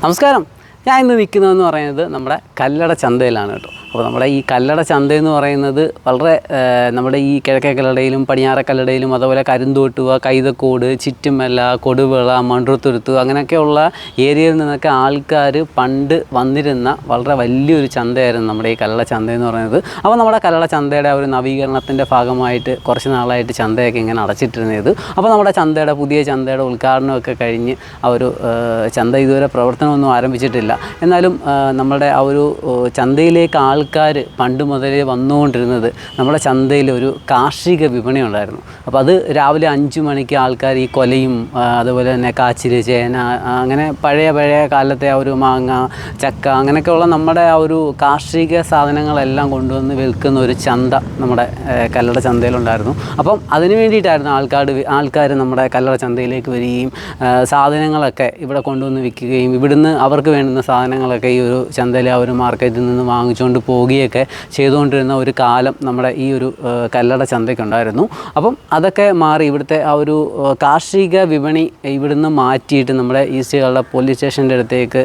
നമസ്കാരം. ഞാൻ ഇന്ന് നിൽക്കുന്നതെന്ന് പറയുന്നത് നമ്മുടെ കല്ലട ചന്തയിലാണ് കേട്ടോ. അപ്പോൾ നമ്മുടെ ഈ കല്ലട ചന്തയെന്ന് പറയുന്നത് വളരെ നമ്മുടെ ഈ കിഴക്കേ കല്ലടയിലും പടിഞ്ഞാറേ കല്ലടയിലും അതുപോലെ കരുന്തോട്ടുവ, കൈതക്കോട്, ചിറ്റുമല, കൊടുവിള, മൺട്രോത്തുരുത്ത് അങ്ങനെയൊക്കെയുള്ള ഏരിയയിൽ നിന്നൊക്കെ ആൾക്കാർ പണ്ട് വന്നിരുന്ന വളരെ വലിയൊരു ചന്തയായിരുന്നു നമ്മുടെ ഈ കല്ലട ചന്തയെന്ന് പറയുന്നത്. അപ്പോൾ നമ്മുടെ കല്ലട ചന്തയുടെ ഒരു നവീകരണത്തിൻ്റെ ഭാഗമായിട്ട് കുറച്ച് നാളായിട്ട് ചന്തയൊക്കെ ഇങ്ങനെ അടച്ചിട്ടിരുന്നത്. അപ്പോൾ നമ്മുടെ ചന്തയുടെ പുതിയ ചന്തയുടെ ഉദ്ഘാടനമൊക്കെ കഴിഞ്ഞ് ആ ഒരു ചന്ത ഇതുവരെ പ്രവർത്തനമൊന്നും ആരംഭിച്ചിട്ടില്ല. എന്നാലും നമ്മുടെ ആ ഒരു ചന്തയിലേക്ക് ആൾക്കാർ പണ്ട് മുതലേ വന്നുകൊണ്ടിരുന്നത് നമ്മുടെ ചന്തയിൽ ഒരു കാർഷിക വിപണി ഉണ്ടായിരുന്നു. അപ്പോൾ അത് രാവിലെ 5 മണിക്ക് ആൾക്കാർ ഈ കൊലയും അതുപോലെ തന്നെ കാച്ചിൽ, ചേന, അങ്ങനെ പഴയ കാലത്തെ ആ ഒരു മാങ്ങ, ചക്ക അങ്ങനെയൊക്കെയുള്ള നമ്മുടെ ആ ഒരു കാർഷിക സാധനങ്ങളെല്ലാം കൊണ്ടുവന്ന് വിൽക്കുന്ന ഒരു ചന്ത നമ്മുടെ കല്ലട ചന്തയിലുണ്ടായിരുന്നു. അപ്പം അതിന് വേണ്ടിയിട്ടായിരുന്നു ആൾക്കാർ നമ്മുടെ കല്ലട ചന്തയിലേക്ക് വരികയും സാധനങ്ങളൊക്കെ ഇവിടെ കൊണ്ടുവന്ന് വിൽക്കുകയും ഇവിടുന്ന് അവർക്ക് വേണ്ടുന്ന സാധനങ്ങളൊക്കെ ഈ ഒരു ചന്തയിലെ ആ ഒരു മാർക്കറ്റിൽ നിന്ന് വാങ്ങിച്ചുകൊണ്ട് പോവുകയൊക്കെ ചെയ്തുകൊണ്ടിരുന്ന ഒരു കാലം നമ്മുടെ ഈ ഒരു കല്ലട ചന്തയ്ക്കുണ്ടായിരുന്നു. അപ്പം അതൊക്കെ മാറി ഇവിടുത്തെ ആ ഒരു കാർഷിക വിപണി ഇവിടുന്ന് മാറ്റിയിട്ട് നമ്മുടെ ഈസ്റ്റ് കല്ലട പോലീസ് സ്റ്റേഷൻ്റെ അടുത്തേക്ക്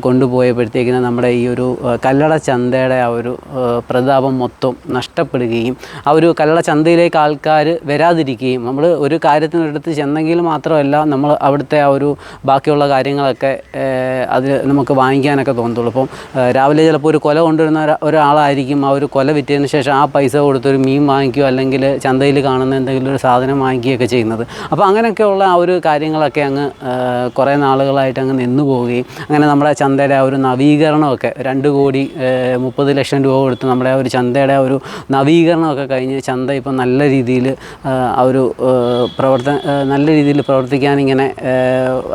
കൊണ്ടുപോയപ്പോഴത്തേക്കിന് നമ്മുടെ ഈ ഒരു കല്ലട ചന്തയുടെ ആ ഒരു പ്രതാപം മൊത്തം നഷ്ടപ്പെടുകയും ആ ഒരു കല്ലട ചന്തയിലേക്ക് ആൾക്കാർ വരാതിരിക്കുകയും നമ്മൾ ഒരു കാര്യത്തിനടുത്ത് ചെന്നെങ്കിൽ മാത്രമല്ല നമ്മൾ അവിടുത്തെ ആ ഒരു ബാക്കിയുള്ള കാര്യങ്ങളൊക്കെ അതിൽ നമുക്ക് വാങ്ങിക്കാനൊക്കെ തോന്നത്തുള്ളൂ. അപ്പം രാവിലെ ചിലപ്പോൾ ഒരു കൊല കൊണ്ടുവരുന്ന ഒരാളായിരിക്കും ആ ഒരു കൊല വിറ്റതിന് ശേഷം ആ പൈസ കൊടുത്തൊരു മീൻ വാങ്ങിക്കുകയോ അല്ലെങ്കിൽ ചന്തയിൽ കാണുന്ന എന്തെങ്കിലും ഒരു സാധനം വാങ്ങിക്കുകയൊക്കെ ചെയ്യുന്നത്. അപ്പോൾ അങ്ങനെയൊക്കെയുള്ള ആ ഒരു കാര്യങ്ങളൊക്കെ അങ്ങ് കുറേ നാളുകളായിട്ട് അങ്ങ് നിന്നു പോവുകയും അങ്ങനെ നമ്മുടെ ചന്തയുടെ ആ ഒരു നവീകരണമൊക്കെ 2,30,00,000 രൂപ കൊടുത്ത് നമ്മുടെ ആ ഒരു ചന്തയുടെ ആ ഒരു നവീകരണമൊക്കെ കഴിഞ്ഞ് ചന്ത ഇപ്പം നല്ല രീതിയിൽ ആ ഒരു നല്ല രീതിയിൽ പ്രവർത്തിക്കാനിങ്ങനെ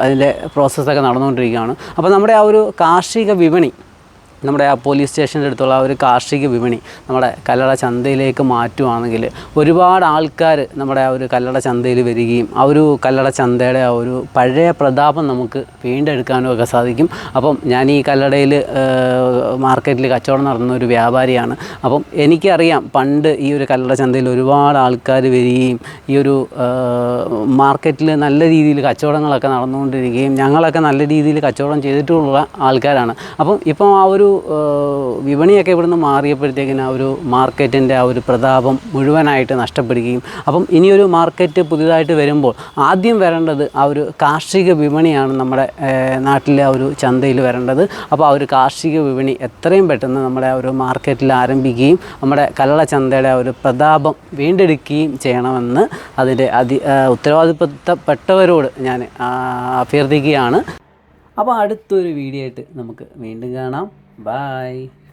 അതിൻ്റെ പ്രോസസ്സൊക്കെ നടന്നുകൊണ്ടിരിക്കുകയാണ്. അപ്പോൾ നമ്മുടെ ആ ഒരു കാർഷിക വിപണി നമ്മുടെ ആ പോലീസ് സ്റ്റേഷൻ്റെ അടുത്തുള്ള ആ ഒരു കാർഷിക വിപണി നമ്മുടെ കല്ലട ചന്തയിലേക്ക് മാറ്റുവാണെങ്കിൽ ഒരുപാട് ആൾക്കാർ നമ്മുടെ ആ ഒരു കല്ലട ചന്തയിൽ വരികയും ആ ഒരു കല്ലട ചന്തയുടെ ആ ഒരു പഴയ പ്രതാപം നമുക്ക് വീണ്ടെടുക്കാനും ഒക്കെ സാധിക്കും. അപ്പം ഞാൻ ഈ കല്ലടയിൽ മാർക്കറ്റിൽ കച്ചവടം നടത്തുന്ന ഒരു വ്യാപാരിയാണ്. അപ്പം എനിക്കറിയാം പണ്ട് ഈ ഒരു കല്ലട ചന്തയിൽ ഒരുപാട് ആൾക്കാർ വരികയും ഈ ഒരു മാർക്കറ്റിൽ നല്ല രീതിയിൽ കച്ചവടങ്ങളൊക്കെ നടന്നുകൊണ്ടിരിക്കുകയും ഞങ്ങളൊക്കെ നല്ല രീതിയിൽ കച്ചവടം ചെയ്തിട്ടുള്ള ആൾക്കാരാണ്. അപ്പം ഇപ്പം ആ ഒരു വിപണിയൊക്കെ ഇവിടുന്ന് മാറിയപ്പോഴത്തേക്കിന് ആ ഒരു മാർക്കറ്റിൻ്റെ ആ ഒരു പ്രതാപം മുഴുവനായിട്ട് നഷ്ടപ്പെടുകയും അപ്പം ഇനിയൊരു മാർക്കറ്റ് പുതിയതായിട്ട് വരുമ്പോൾ ആദ്യം വരേണ്ടത് ആ ഒരു കാർഷിക വിപണിയാണ് നമ്മുടെ നാട്ടിലെ ആ ഒരു ചന്തയിൽ വരേണ്ടത്. അപ്പോൾ ആ ഒരു കാർഷിക വിപണി എത്രയും പെട്ടെന്ന് നമ്മുടെ ആ ഒരു മാർക്കറ്റിൽ ആരംഭിക്കുകയും നമ്മുടെ കല്ലട ചന്തയുടെ ആ ഒരു പ്രതാപം വീണ്ടെടുക്കുകയും ചെയ്യണമെന്ന് അതിൻ്റെ ഉത്തരവാദിത്തപ്പെട്ടവരോട് ഞാൻ അഭ്യർത്ഥിക്കുകയാണ്. അപ്പോൾ അടുത്തൊരു വീഡിയോ ആയിട്ട് നമുക്ക് വീണ്ടും കാണാം. Bye.